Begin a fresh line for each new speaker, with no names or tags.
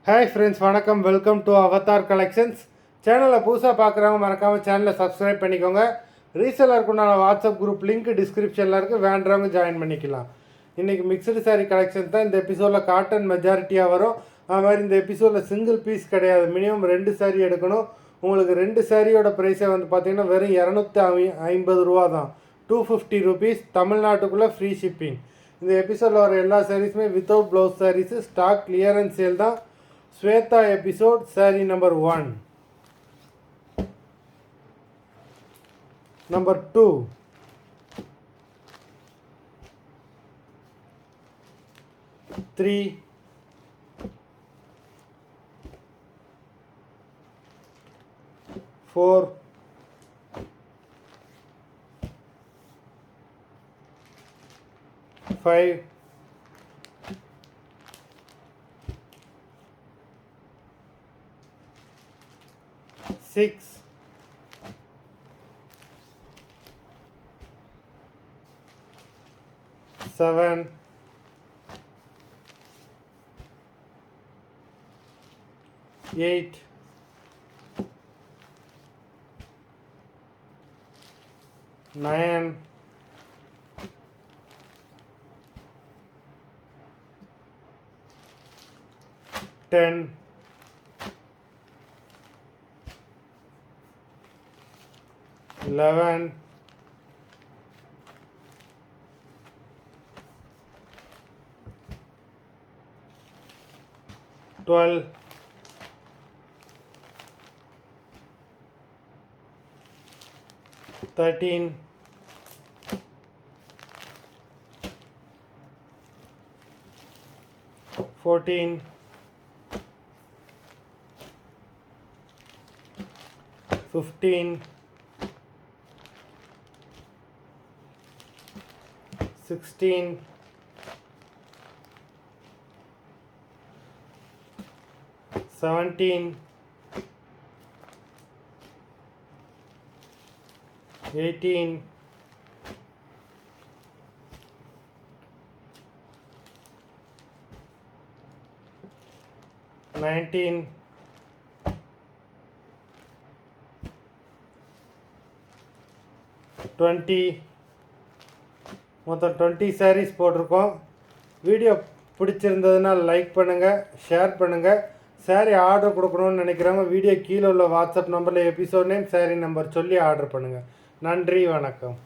Hi friends, வணக்கம். Welcome to Avatar collections. சேனலில் புதுசாக பார்க்குறவங்க மறக்காமல் சேனலை சப்ஸ்கிரைப் பண்ணிக்கோங்க. ரீசெல்லருக்கு உண்டான வாட்ஸ்அப் குரூப் லிங்க் டிஸ்கிரிப்ஷனில் இருக்குது, வேண்டவங்க ஜாயின் பண்ணிக்கலாம். இன்றைக்கி மிக்சடு சாரீ கலெக்ஷன் தான் இந்த எபிசோடில். காட்டன் மெஜாரிட்டியாக வரும். அது மாதிரி இந்த எபிசோடில் சிங்கிள் பீஸ் கிடையாது, மினிமம் 2 சாரீ எடுக்கணும். உங்களுக்கு 2 சாரியோட ப்ரைஸே வந்து பார்த்திங்கன்னா வெறும் 250 ரூபா தான், 250 ருபீஸ். தமிழ்நாட்டுக்குள்ளே ஃப்ரீ ஷிப்பிங். இந்த எபிசோடில் வர எல்லா சாரீஸுமே without blouse saris. Stock clearance sale தான். Sweta episode, saree number 1. Number 2. Three. 4. 5. 6. 7. 8. 9. 10. 11. 12. 13. 14. 15. 16. 17. 18. 19. 20. மொத்தம் 20 சாரீஸ் போட்டிருக்கோம். வீடியோ பிடிச்சிருந்ததுன்னா லைக் பண்ணுங்கள், ஷேர் பண்ணுங்கள். சாரீ ஆர்டர் கொடுக்கணும்னு நினைக்கிறவங்க வீடியோ கீழே உள்ள வாட்ஸ்அப் நம்பரில் எபிசோட் நேம், சாரீ நம்பர் சொல்லி ஆர்டர் பண்ணுங்கள். நன்றி, வணக்கம்.